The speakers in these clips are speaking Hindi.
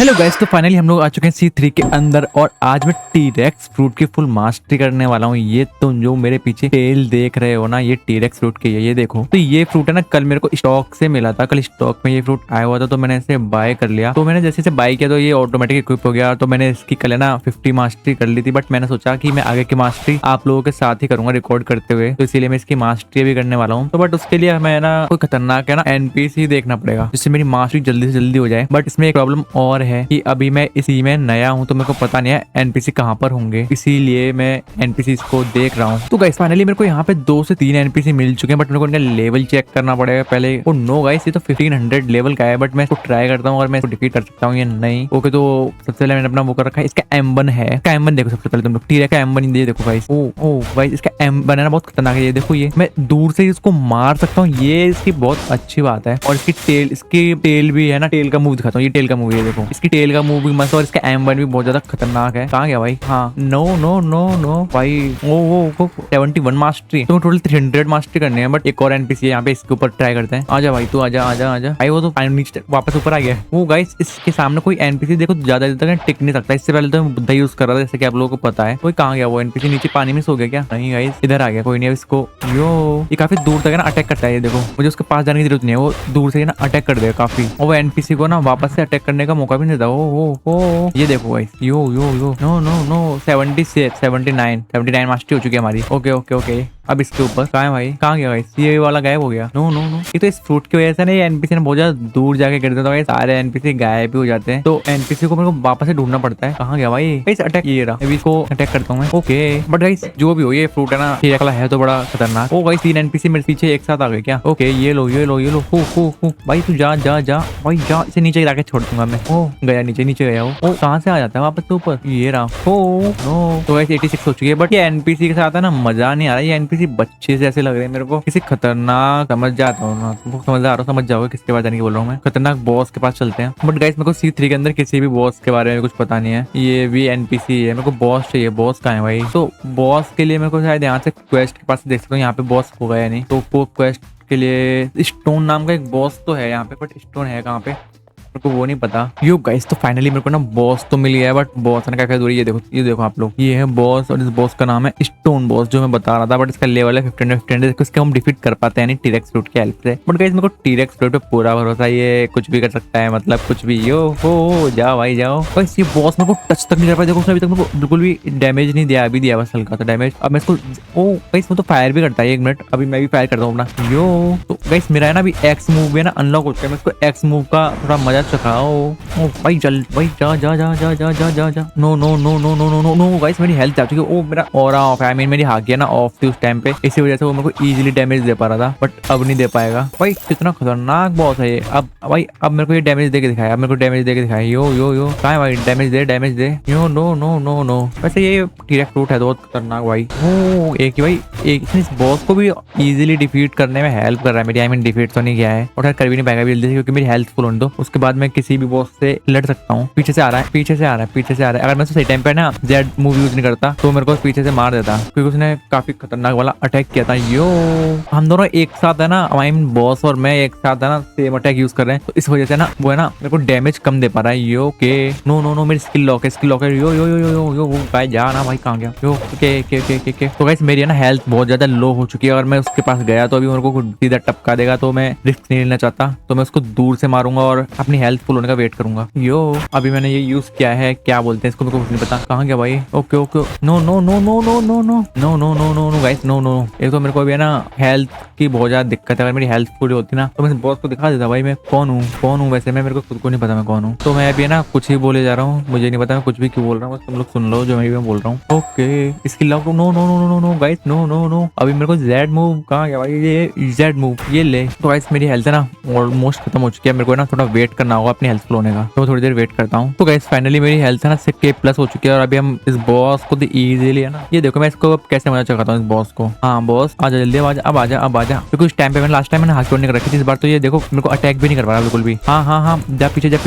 हेलो गाइस, तो फाइनली हम लोग आ चुके हैं C3 के अंदर और आज मैं टीरेक्स फ्रूट की फुल मास्टरी करने वाला हूँ। ये तो जो मेरे पीछे टेल देख रहे हो ना, ये टीरेक्स फ्रूट की है। ये देखो, तो ये फ्रूट है ना, कल मेरे को स्टॉक से मिला था। कल स्टॉक में ये फ्रूट आया हुआ था, तो मैंने इसे बाय कर लिया। तो मैंने जैसे बाय किया तो ये ऑटोमेटिक इक्विप हो गया। तो मैंने इसकी कल है ना 50 मास्टरी कर ली थी, बट मैंने सोचा कि मैं आगे की मास्टरी आप लोगों के साथ ही करूंगा रिकॉर्ड करते हुए, तो इसीलिए मैं इसकी मास्टरी भी करने वाला हूँ। तो बट उसके लिए हमें ना कोई खतरनाक है ना एनपीसी देखना पड़ेगा, जिससे मेरी मास्टरी जल्दी से जल्दी हो जाए। बट इसमें एक प्रॉब्लम और है कि अभी मैं इसी में नया हूँ, तो मेरे को पता नहीं है एनपीसी कहाँ पर होंगे, इसीलिए मैं एनपीसी को देख रहा हूँ। तो गाइस फाइनली मेरे को यहाँ पे 2 से 3 एनपीसी मिल चुके हैं, बट मेरे को इनका लेवल चेक करना पड़ेगा पहले। ओ नो गाइस, ये तो 1500 लेवल का है, बट मैं इसको ट्राई करता हूँ और मैं इसको डिफीट कर सकता हूँ या नहीं। ओके, तो सबसे पहले मैंने अपना वो कर रखा है। इसका M1 है, इसका M1 देखो। सबसे पहले तुम लोग टीरेक्स का M1 ये देखो गाइस। ओ गाइस, इसका M1 है ना, बहुत खतरनाक है। ये देखो, ये मैं दूर से इसको मार सकता हूँ, ये इसकी बहुत अच्छी बात है। और इसकी टेल भी है ना, टेल का मूव दिखाता हूँ। ये टेल का मूव है, देखो इसकी टेल का मूव भी मस्त। और इसका M1 भी बहुत ज्यादा खतरनाक है। कहाँ गया भाई? हाँ, नो नो नो नो भाई। ओ 71 मास्टरी, तो टोटल 300 मास्टरी करने हैं। बट एक और एनपीसी है यहाँ पे, इसके ऊपर ट्राई करते हैं। आजा भाई, तू आजा आजा आजा भाई। वो तो नीचे वापस ऊपर आ गया। वो गाइस, इसके सामने कोई एनपीसी देखो ज्यादा देर तक टिक नहीं सकता। इससे पहले तो मैं बुद्धा यूज कर रहा था, जैसे कि आप लोगों को पता है। कोई कहाँ गया वो एनपीसी? नीचे पानी में सो गया क्या? नहीं गाइस, इधर आ गया। कोई नहीं, अब इसको ये काफी दूर तक है ना अटैक करता है। ये देखो, मुझे उसके पास जाने की जरूरत नहीं है, वो दूर से ना अटैक कर देगा काफी। और वो एनपीसी को ना वापस से अटैक करने का मौका भी नहीं देता। ओ ये देखो गाइस, यो नो नो नो 79 मास्टरी हो चुकी है हमारी। ओके। अब इसके ऊपर कहाँ है भाई? कहाँ गया गाइस? ये वाला गायब हो गया। नो ये तो इस फ्रूट की वजह से ना, ये एनपीसी ने बहुत ज्यादा दूर जाके गिर देता है। सारे एनपीसी गायब भी हो जाते हैं, तो एनपीसी को मेरे को वापस से ढूंढना पड़ता है। कहाँ गया भाई? गाइस अटैक, ये रहा। अभी इसको अटैक करता हूँ मैं। ओके, बट गाइस जो भी हो, ये फ्रूट है ना, ये वाला है तो बड़ा खतरनाक। ओ गाइस, 3 एनपीसी मेरे पीछे एक साथ आ गए क्या? ओके, ये लो भाई, तू जा भाई जा। इसे नीचे गिरा के छोड़ दूंगा मैं। ओ गया, नीचे गया वो। ओ कहाँ से आ जाता है वापस से ऊपर? ये रहा। ओ नो, तो गाइस 86 हो चुकी है। बट ये एनपीसी के साथ है ना, मजा नहीं आ रहा। ये एनपीसी बच्चे से ऐसे लग रहे हैं मेरे को, किसी खतरनाक, समझ जाता हूँ ना, समझ जाओगे किसके पास जाने की बोल रहा हूँ मैं। खतरनाक बॉस के पास चलते हैं। बट गाइस, मेरे को C3 के अंदर किसी भी बॉस के बारे में कुछ पता नहीं है। ये भी एनपीसी है, मेरे को बॉस चाहिए। बॉस कहाँ है भाई? तो बॉस के लिए मेरे को शायद यहाँ से क्वेस्ट के पास देख सकता हूँ, यहाँ पे बॉस होगा या नहीं। तो वो क्वेस्ट के लिए स्टोन नाम का एक बॉस तो है यहाँ पे, बट स्टोन है कहाँ पे मेरे को वो नहीं पता। यो गाइस, तो फाइनली मेरे को ना बॉस तो मिल गया है, बट बॉस ने क्या दूरी, ये देखो आप लोग, ये है बॉस। और इस बॉस का नाम है स्टोन बॉस, जो मैं बता रहा था। बट इसका लेवल है 15 इसको हम डिफीट कर पाते हैं नहीं टीरेक्स फ्रूट की हेल्प से। बट गाइस, मेरे को टीरेक्स फ्रूट पे पूरा भरोसा है, ये कुछ भी कर सकता है, मतलब कुछ भी। यो हो जाओ भाई जाओ। गाइस, ये बॉस मेरे को टच तक नहीं कर पाया। देखो, उसने अभी तक मेरे को बिल्कुल भी डैमेज नहीं दिया। अभी दिया बस हल्का सा डैमेज। अब मैं इसको गाइस, वो तो फायर भी करता है। 1 मिनट, अभी मैं भी फायर करता हूँ अपना। यो तो गाइस, मेरा है ना अभी एक्स मूव भी है ना अनलॉक हो चुका है। मैं इसको एक्स मूव का थोड़ा मजा चखाओ। ओ भाई चल भाई, जा। नो गाइस, मेरी हेल्थ जा चुकी है। ओ मेरा ऑरा ऑफ है, आई मीन मेरी हाथ ना ऑफ थी उस टाइम पे, इसी वजह से वो मेरे को इजीली डैमेज दे पा रहा था, बट अब नहीं दे पाएगा। भाई कितना खतरनाक बॉस है ये। अब भाई, अब मेरे को ये डैमेज दे के दिखाया। यो कहाँ है भाई? डैमेज दे। यो नो। वैसे ये टीरेक्स फ्रूट है तो बहुत खतरनाक भाई। ओ एक ही भाई, एक इस बॉस को भी इजीली डिफीट करने में हेल्प कर रहा है मेरी। आई मीन डिफीट तो नहीं किया है, और कर भी नहीं पाएगा जल्दी से, क्योंकि मेरी हेल्थ फुल होने दो। उसके बाद मैं किसी भी बॉस से लड़ सकता हूँ। पीछे से आ रहा है। अगर मैं सही टाइम पे ना जेड मूव यूज नहीं करता, तो मेरे को पीछे से मार देता, क्योंकि उसने काफी खतरनाक वाला अटैक किया था। यो हम दोनों एक साथ है ना, आई मीन बॉस और मैं एक साथ है ना सेम अटैक यूज कर रहे हैं, तो इस वजह से ना वो है ना मेरे को डैमेज कम दे पा रहा है। यो के नो मेरी स्किल लॉक है। यो भाई जा ना भाई, कहाँ गया? यो के तो गाइस, मेरी है ना हेल्थ बहुत ज्यादा लो हो चुकी है। अगर मैं उसके पास गया तो अभी मेरे को सीधा टपका देगा, तो मैं रिस्क नहीं लेना चाहता। तो मैं उसको दूर से मारूंगा और अपनी हेल्थ फुल होने का वेट करूंगा। यो अभी मैंने ये यूज किया है, क्या बोलते हैं इसको, मेरे को कुछ नहीं पता। कहाँ गया भाई? Okay no guys, no. एक तो मेरे को अभी है ना हेल्थ की बहुत ज्यादा दिक्कत है। अगर मेरी हेल्थ पूरी होती ना, तो मैं बॉस को दिखा देता भाई मैं कौन हूँ। वैसे मैं, मेरे को खुद को नहीं पता मैं कौन हूँ। तो मैं अभी है ना कुछ ही बोले जा रहा हूँ, मुझे नहीं पता मैं कुछ भी क्यों बोल रहा हूँ, बस तुम लोग सुन लो जो मैं बोल रहा हूँ। ओके, इसकी लॉक। No guys, no. अभी मेरे को जेड मूव, कहाँ गया भाई? ये जेड मूव, ये ले। तो गाइस, मेरी हेल्थ है ना ऑलमोस्ट खत्म हो चुकी है। मेरे को ना थोड़ा वेट करना होगा अपनी हेल्थ फुल होने का, तो थोड़ी देर वेट करता हूँ। तो गाइस, फाइनली मेरी हेल्थ है ना 6K+ हो चुकी है। और अभी हम इस बॉस को इजीली है ना, ये देखो मैं इसको कैसे मजा चखाता हूँ इस बॉस को। हाँ बॉस, आजा जल्दी, अब आजा। क्योंकि उस टाइम पे मैंने लास्ट टाइम मैंने हाथ छोड़ने कर रखी थी। इस बार तो ये देखो मेरे को अटैक भी नहीं कर पा रहा बिल्कुल भी। हाँ, जा पीछे जा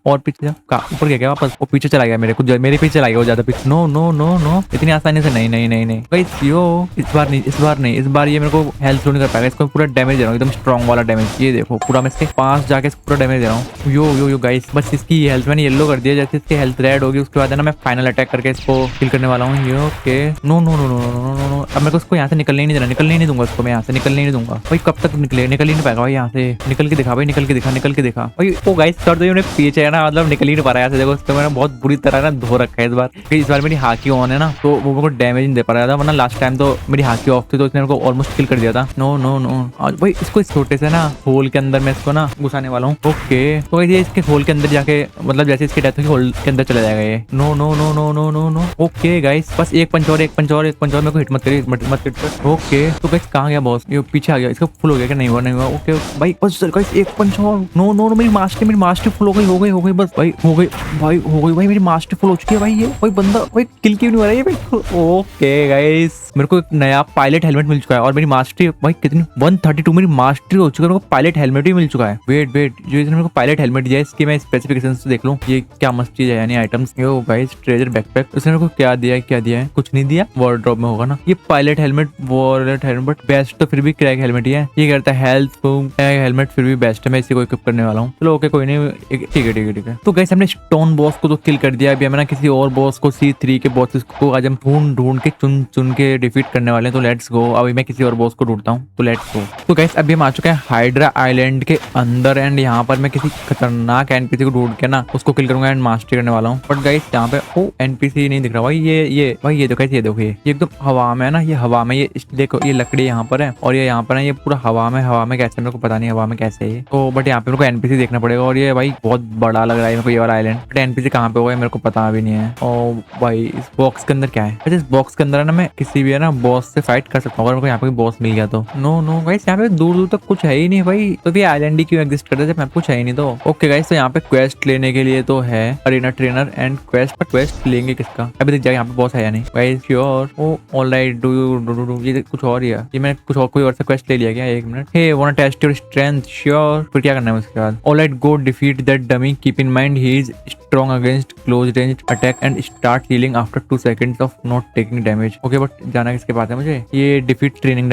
और पीछे जा। ऊपर गया वापस? वो पीछे चला गया, मेरे पीछे चला गया वो ज्यादा पीछे। नो इतनी आसानी से नहीं गाइस। यो इस बार नहीं, इस बार ये मेरे को हेल्थ नहीं कर पाएगा। इसको पूरा डैमेज दे रहा हूँ, एकदम स्ट्रॉन्ग वाला डैमेज। ये देखो, पूरा मैं इसके पास जाके पूरा डैमेज दे रहा हूँ। यो यो यो गाइस, बस इसकी हेल्थ मैंने येलो कर दिया। जैसे इसकी हेल्थ रेड होगी उसके बाद है ना मैं फाइनल अटैक करके इसको किल करने वाला हूँ। ये okay, no no no no no no no no, अब मेरे को इसको यहाँ से निकलने ही नहीं देना, निकलने ही नहीं दूंगा इसको, मैं यहाँ से निकलने ही नहीं दूंगा भाई। कब तक निकले, निकल ही नहीं पाएगा भाई यहाँ से। निकल के दिखा भाई, निकल के दिखा, निकल के दिखा भाई। ओ गाइस कर दो, पीछे है ना, मतलब निकल ही नहीं पा रहा है। देखो इसको मैंने बहुत बुरी तरह ना धो रखा है इस बार मेरी हाकी ऑन है ना, तो वो मेरे को डैमेज नहीं दे पा रहा था, वरना लास्ट टाइम तो मेरी हाकी ऑफ थी तो इसने मेरे को ऑलमोस्ट किल कर दिया था। नो नो नो, आज भाई इसको इस छोटे से ना होल के अंदर मैं इसको ना घुसाने वाला हूँ। ओके तो ये इसके होल के अंदर जाके, मतलब जैसे इसकी डेथ होगी होल के अंदर चला जाएगा ये। No no no no no no no. Okay guys बस एक पंच और, एक पंच और, एक पंच और, मेरे को हिट मत करिए, मत कर। ओके तो गाइस कहाँ गया बॉस, ये पीछे आ गया, इसका फुल हो गया क्या? नहीं हुआ, नहीं हुआ। ओके भाई बस गाइस एक पंच और। नो नो नो, मेरी मास्टर फुल हो गई, हो गई, हो गई, बस भाई हो गई भाई, हो गई भाई, मेरी मास्टर फुल हो चुकी है भाई। ये भाई बंदा भाई किल क्यों नहीं हो रहा है भाई। ओके गाइस मेरे को एक नया पायलट हेलमेट मिल चुका है और मेरी मास्टरी भाई कितनी 132 मेरी मास्टरी हो चुकी है। मेरे को पायलट हेलमेट भी मिल चुका है। वेट जो इसने मेरे को पायलट हेलमेट दिया है, इसकी मैं स्पेसिफिकेशंस तो देख लूं, ये क्या मस्त चीज है यानी items. Yo guys treasure backpack, उसने मेरे को क्या दिया है, क्या दिया है, कुछ नहीं दिया, वार्डरोब में होगा ना। ये pilot helmet, wallet helmet best तो फिर भी क्रैक हेलमेट ही है। ये कहता है हेल्थ हेलमेट फिर भी बेस्ट है, मैं इसी को इक्विप करने वाला हूँ। चलो ओके कोई नहीं, ठीक है ठीक है ठीक है। तो गाइस हमने स्टोन बॉस को तो किल कर दिया, अभी हमें ना किसी और बॉस को, C3 के बॉसेस को आज हम ढूंढ के चुन के डिफीट करने वाले हैं। तो लेट्स गो, अभी मैं किसी और बॉस को ढूंढता हूँ, तो लेट्स गो। तो गाइस अभी हम आ चुके हैं हाइड्रा आइलैंड के अंदर एंड यहाँ पर मैं किसी खतरनाक एनपीसी को ढूंढ के ना उसको किल करूंगा एंड मास्टरी करने वाला हूँ। बट गाइस यहाँ पे ओ एनपीसी नहीं दिख रहा भाई। ये भाई ये देखो, ये देखो, ये एकदम हवा में है ना, ये हवा में, ये देखो ये लकड़ी यहाँ पर है और ये यहाँ पर है, ये पूरा हवा में कैसे, मेरे को पता नहीं हवा में कैसे है ये। तो बट यहाँ पे मेरे को एनपीसी देखना पड़ेगा और ये भाई बहुत बड़ा लग रहा है मेरे को ये वाला आइलैंड। बट एनपीसी कहाँ पे होगा मेरे को पता भी नहीं है। और भाई इस बॉक्स के अंदर क्या है? अच्छा इस बॉक्स के अंदर है ना मैं किसी भी है ना बॉस से फाइट कर सकता हूँ अगर मेरे को यहाँ पे बॉस मिल गया तो। नो नो गाइस यहाँ पे दूर तक कुछ है ही नहीं भाई, तो ये आइलैंड ही क्यों एग्जिस्ट करता है जब कुछ है ही नहीं तो। ओके गाइस तो यहाँ पे क्वेस्ट लेने के लिए तो है अरीना ट्रेनर एंड क्वेस्ट लेंगे किसका अभी तक जाए, यहाँ पे बॉस है या नहीं guys sure. Oh alright do ये कुछ और ही है, ये मैंने कुछ और कोई और सा क्वेस्ट ले लिया क्या? एक minute, hey want test your strength, sure. फिर क्या करना है उसके बाद? Alright go defeat that dummy, keep in mind he is strong against close range attack and start healing after 2 seconds of not taking damage. Okay but जाना किसके पास है मुझे? ये डिफीट ट्रेनिंग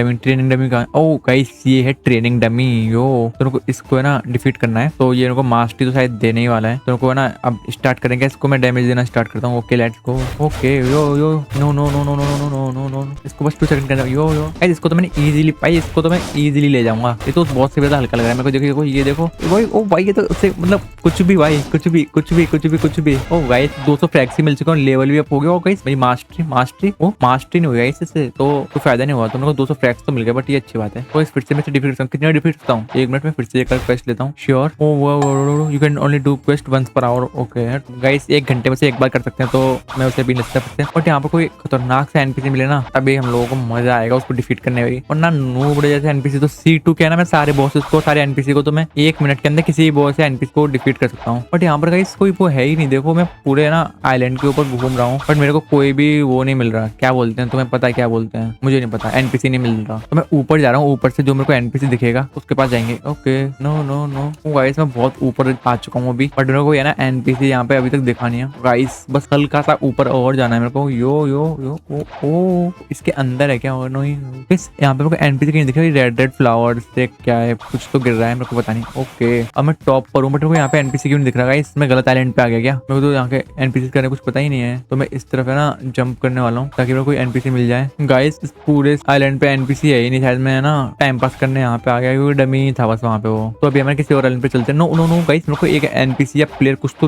डमी का, ओ गाइस ये है ट्रेनिंग डमी। यो तो इसको है ना डिफीट करना है, तो ये इनको मास्टरी तो शायद देने ही वाला है, तो इनको है ना अब स्टार्ट करेंगे, इसको मैं डैमेज देना स्टार्ट करता हूँ। Okay let's go. Okay yo yo no no no no no no no no no, इसको बस 2 सेकंड करना। यो यो गाइस इसको तो मैंने इजीली पाई, इसको तो मैं इजीली ले जाऊंगा, ये तो बहुत से ज्यादा हल्का लग रहा है मेरे को। देखो ये देखो भाई, ओ भाई ये तो उससे मतलब कुछ भी भाई, कुछ भी। ओ गाइस 200 फ्रैक्सी मिल चुका है, लेवल भी अप हो गया। ओ गाइस मेरी मास्टरी नहीं हुई गाइस इससे, तो कोई फायदा नहीं हुआ, तो मेरे को 200 फ्रैक्स तो मिल गया, बट ये अच्छी बात है। तो इस फिर से मैं डिफीट करता हूँ, कितने डिफीट करता हूँ? 1 मिनट में फिर से एक क्वेस्ट लेता हूँ। Sure. You can only do quest once per hour. Okay guys 1 घंटे में से एक बार कर सकते हैं, तो मैं उसे भी नहीं सकते। बट यहाँ पर कोई खतरनाक सा एनपीसी मिले ना, तभी हम लोगों को मजा आएगा उसको डिफीट करने में। और ना नूब जैसे एनपीसी तो C2 के है ना, मैं सारे बॉसेस को, सारे एनपीसी को तो मैं 1 मिनट के अंदर किसी बॉस या एनपीसी को डिफीट कर सकता हूँ। बट यहाँ पर गाइस कोई वो है ही नहीं। देखो मैं पूरे ना आइलैंड के ऊपर घूम रहा हूँ, बट मेरे को कोई भी वो नहीं मिल रहा। क्या बोलते हैं तुम्हें पता है क्या बोलते हैं? मुझे नहीं पता, एनपीसी नहीं मिल रहा। तो मैं ऊपर जा रहा हूँ, ऊपर से जो मेरे को एनपीसी दिखेगा उसके पास जाएंगे। Okay no no no guys मैं बहुत ऊपर आ चुका हूँ अभी, बट मेरे को ये ना एनपीसी यहाँ पे अभी तक दिखा नहीं है गाइस। बस हल्का सा ऊपर और जाना है मेरे को। यो यो यो ओ इसके अंदर है क्या? और नो यहाँ पे मेरे को एनपीसी कहीं दिख रहा है। रेड फ्लावर से क्या है, कुछ तो गिर रहा है, मेरे को पता नहीं। ओके अब मैं टॉप पर हूँ, बट मेरे को यहाँ पे एनपीसी क्यों नहीं दिख रहा गाइस? मैं गलत आइलैंड पे आ गया क्या? मेरे को तो यहाँ के एनपीसी करने कुछ पता ही नहीं है, तो मैं इस तरफ है ना जंप करने वाला हूँ ताकि मेरे को एनपीसी मिल जाए। गाइस इस पूरे आइलैंड पे एनपीसी है ही नहीं, शायद मैं ना टाइम पास करने यहाँ पे आ गया, क्योंकि डमी था बस वहाँ पे वो। तो अभी हमें किसी और आइलैंड पे चलते हैं। नो नो नो गाइस मेरे को एक एनपीसी या प्लेयर कुछ तो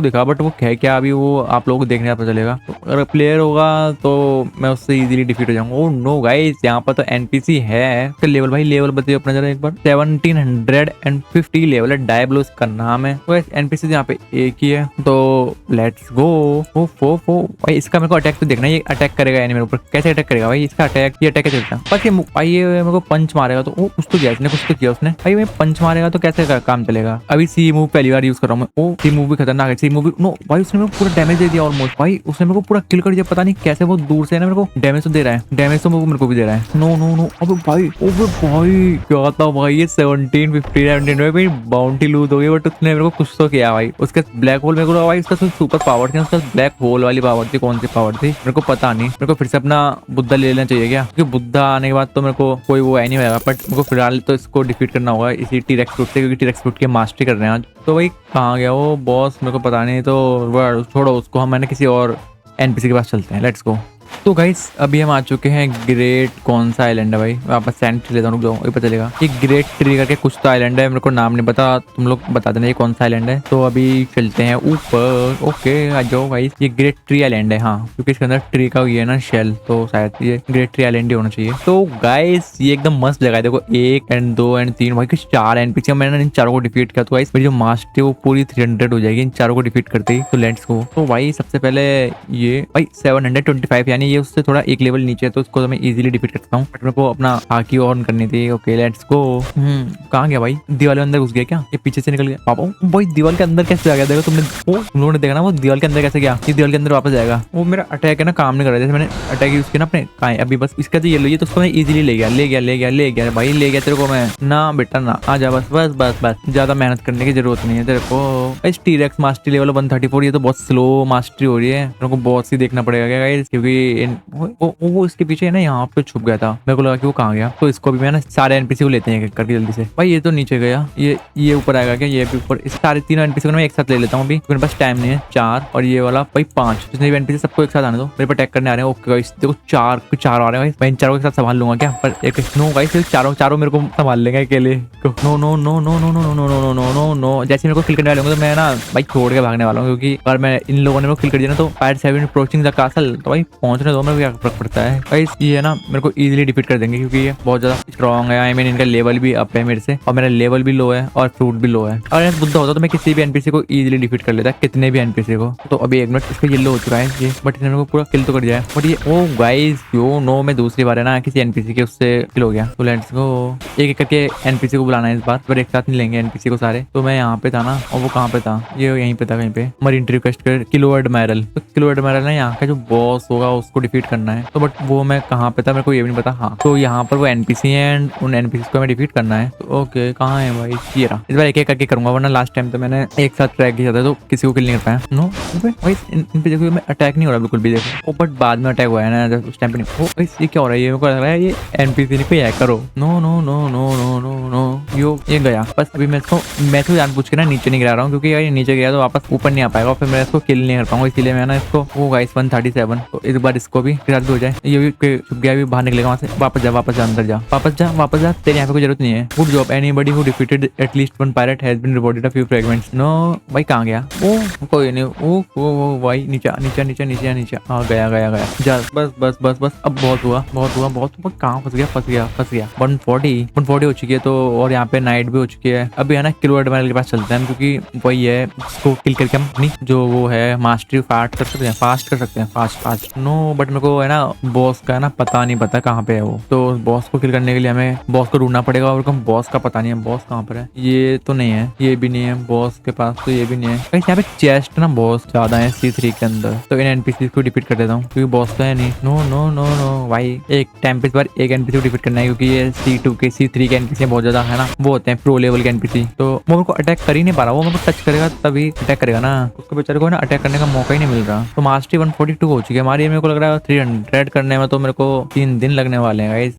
दिखा, बट वो है क्या अभी वो आप लोगों को देखने का पता चलेगा। तो अगर प्लेयर होगा तो मैं उससे इजीली डिफीट हो जाऊंगा। ओह नो गाइस यहाँ पर तो एनपीसी है। तो लेवल भाई लेवल बताइए अपना जरा एक बार। 1750 लेवल है, डायब्लोस का नाम है। तो एनपीसी यहाँ पे एक ही है, तो लेट्स गो। भाई इसका मेरे को अटैक तो देखना है, ये अटैक करेगा यानी मेरे ऊपर। कैसे अटैक करेगा भाई इसका अटैक? ये अटैक कैसे करता है? बस ये भाई ये मेरे को पंच मारेगा तो ओ कुछ तो किया इसने, कुछ तो किया उसने भाई। मैं पंच मारेगा तो कैसे काम चलेगा? अभी सी मूव पहली बार यूज कर रहा हूँ मैं। ओ सी मूव भी खतरनाक है। सी मूव नो भाई उसने मेरे को पूरा डैमेज दे दिया ऑलमोस्ट। भाई उसने मेरे को पूरा किल कर दिया, पता नहीं कैसे। वो दूर से ना मेरे को डैमेज तो दे रहा है, डैमेज तो मेरे को भी दे रहा है। नो नो नो अबे भाई क्या था भाई ये 1750 भाई बाउंटी लूट हो गई, बट उसने मेरे को कुछ तो किया भाई। उसके ब्लैक होल मेरे को भाई उसका सुपर पावर थी, उसका ब्लैक होल वाली पावर थी। कौन सी पावर थी मेरे को पता नहीं। मेरे को फिर से अपना बुद्धा ले लेना चाहिए क्या, क्योंकि बुद्धा आने के बाद तो मेरे को कोई वो है नहीं होगा, बट मेरे को फिलहाल तो इसको डिफीट करना होगा इसी टीरेक्स फ्रूट से, क्योंकि टीरेक्स फ्रूट की मास्टरी कर रहे हैं आज। तो भाई कहाँ गया वो बॉस, मेरे को पता नहीं, तो वो छोड़ो उसको, हम मैंने किसी और एनपीसी के पास चलते हैं, लेट्स गो। तो गाइस अभी हम आ चुके हैं ग्रेट, कौन सा आइलैंड है भाई, वापस सैंड लेता हूँ, रुक जाओ पता चलेगा। ये ग्रेट ट्री करके कुछ तो आइलैंड है, मेरे को नाम नहीं पता, तुम लोग बता देना ये कौन सा आइलैंड है। तो अभी चलते हैं ऊपर। ओके आ जाओ गाइस, ये ग्रेट ट्री आइलैंड है हाँ, क्योंकि इसके अंदर ट्री का ये है ना शेल, तो शायद ये ग्रेट ट्री आइलैंड ही होना चाहिए। तो गाइस ये एकदम मस्त जगह है, देखो 1 एंड 2 एंड 3 भाई कुछ 4 एनपीसी, मैंने इन चारों को डिफीट किया। तो गाइस मेरी जो मास्टर है वो पूरी 300 हो जाएगी इन चारों को डिफीट करते ही। तो लेट्स गो। तो भाई सबसे पहले ये भाई 725, यानी ये उससे थोड़ा एक लेवल नीचे है, तो उसको तो मैं इजीली डिफीट कर सकता हूँ, बट मेरे को अपना हाकी ऑन करनी थी। ओके लेट्स गो। कहाँ गया भाई, दीवार के अंदर घुस गया क्या, ये पीछे से निकल गया पापा, भाई दीवार के अंदर कैसे आ गया, देखो तुम लोगों ने देखा ना वो दीवार के अंदर कैसे गया, ये दीवार के अंदर वापस जाएगा। वो मेरा अटैक है ना काम नहीं कर रहा, जैसे मैंने अटैक यूज किया ना अपने कहाँ अभी, बस इसका तो ये लो, ये तो उसको मैं इजीली ले गया भाई, ले गया तेरे को मैं ना बेटा ना, आ जा बस बस बस बस, ज्यादा मेहनत करने की जरूरत नहीं है तेरे को। इस टीरेक्स मास्टरी लेवल 134, ये तो बहुत स्लो मास्टरी हो रही है, मेरे को बहुत सी देखना पड़ेगा क्या गाइस, क्योंकि वो इसके पीछे है ना यहाँ पे छुप गया था, मेरे को लगा कि वो कहाँ गया। तो इसको भी मैं ना सारे एनपीसी को लेते हैं करके जल्दी से। भाई ये तो नीचे गया, ये ऊपर आएगा क्या, ये भी ऊपर, इस सारे तीनों एनपीसी को मैं एक साथ ले लेता हूँ अभी, मेरे पास टाइम नहीं है। 4 और ये वाला भाई 5, जितने भी एनपीसी सबको एक साथ आने दो, मेरे पर अटैक करने आ रहे हैं। ओके गाइस देखो 4 आ रहे हैं, मैं इन चारों के साथ संभाल लूंगा क्या, पर एक नो गाइस चारों मेरे को संभाल लेंगे अकेले। No no no no no no no no no no no no, जैसे मेरे को किल करने वाले होंगे तो मैं ना भाई छोड़ के भागने वाला हूँ, क्योंकि अगर मैं इन लोगों ने मेरे को किल कर दिया ना तो pirates have been approaching the castle, तो भाई पहुंचने दो, मेरे को क्या फर्क पड़ता है। भाई ये ना मेरे को इजीली डिफीट कर देंगे, क्योंकि ये बहुत ज्यादा स्ट्रॉन्ग है, आई मीन इनका लेवल भी अप है मेरे से, और मेरा लेवल भी लो है और फ्रूट भी लो है। और अगर बुद्धा होता तो मैं किसी भी एनपीसी को इजीली डिफीट कर लेता, कितने भी एनपीसी को। तो अभी 1 मिनट, इसका येलो हो चुका है ये, बट इसने मेरे को पूरा किल तो कर दिया है। बट ये ओ गाइस यो नो, मैं दूसरी बार है ना किसी एनपीसी के उससे किल हो गया। तो लेट्स गो, एक करके एनपीसी को बुलाना है इस बार, पर एक साथ नहीं लेंगे एनपीसी को सारे। तो मैं यहाँ पे था ना, और वो कहाँ पे था, ये यहीं पे था कहीं पे, मरीन रिक्वेस्ट कर किलो एडमायरल। तो किलो एडमायरल ना यहाँ का जो बॉस होगा उसको डिफीट करना है, तो बट वो मैं कहाँ पे था मेरे को ये भी नहीं पता। हाँ तो यहाँ पर वो एनपीसी है एंड उन एनपीसी को मैं डिफीट करना है। तो ओके कहाँ है भाई, ये रहा। इस बार एक एक करके करूंगा, वरना लास्ट टाइम तो मैंने एक साथ ट्रैक किया था तो किसी को किल नहीं कर पाया। नो भाई इन पे देखो मैं अटैक नहीं हो रहा बिल्कुल भी, देखो बट बाद में अटैक हुआ है ना, उस टाइम पे नहीं। ओ ये क्या हो रहा है, ये मेरे को लग रहा है ये एनपीसी नहीं कोई हैकर हो। No no no no no no no यो ये गया बस। अभी मैं इसको जानबूझ के ना नीचे नहीं गिरा रहा हूँ, क्योंकि यार ये नीचे गया तो वापस ऊपर नहीं आ पाएगा, फिर मैं इसको किल नहीं कर पाऊंगा, इसीलिए मैं ना इसको वो गाइस 137। तो इस बार इसको भी फिर हो जाए, ये भी छुप गया, भी बाहर निकलेगा वहां से। वापस जा अंदर जा, वापस जा, तेरे यहाँ पे कोई जरूरत नहीं है। Good job, anybody who defeated at least 1 pirate has been rewarded a few fragments. No भाई कहाँ गया वो, कोई नहीं। ओ भाई नीचे हाँ गया जा, बस अब बहुत हुआ कहाँ फंस गया 140 हो चुकी है। तो और यहाँ पे नाइट भी हो चुकी है। अभी है ना किलो एडमायरल के पास चलते हैं, क्योंकि वही है, उसको किल करके हम अपनी जो वो है मास्टरी फास्ट कर सकते हैं फास्ट। नो बट मेरे को है ना बॉस का है ना नहीं पता कहाँ पे है वो, तो बॉस को किल करने के लिए हमें बॉस को ढूंढना पड़ेगा, और बॉस का पता नहीं है बॉस कहाँ पर है। ये तो नहीं है, ये भी नहीं है बॉस के पास, तो ये भी नहीं है। यहाँ पे चेस्ट ना बहुत ज्यादा है C3 के अंदर, तो इन एनपीसी को डिफीट कर देता हूँ, क्योंकि बॉस तो है नहीं। नो भाई एक टाइम पे इस बार एक एनपीसी को डिफीट करना है, क्योंकि ये C2 के C3 के एनपीसी बहुत ज्यादा है ना, वो होते हैं प्रो लेवल के एनपीसी। तो वो मेरे को अटैक कर ही नहीं पा रहा, वो मेरे को टच करेगा तभी अटैक करेगा ना, उसको बेचारे को ना अटैक करने का मौका ही नहीं मिल रहा। तो मास्टरी 142 हो चुकी है हमारी, मेरे को लग रहा है 300 करने में तो मेरे को 3 दिन लगने वाले हैं गाइस।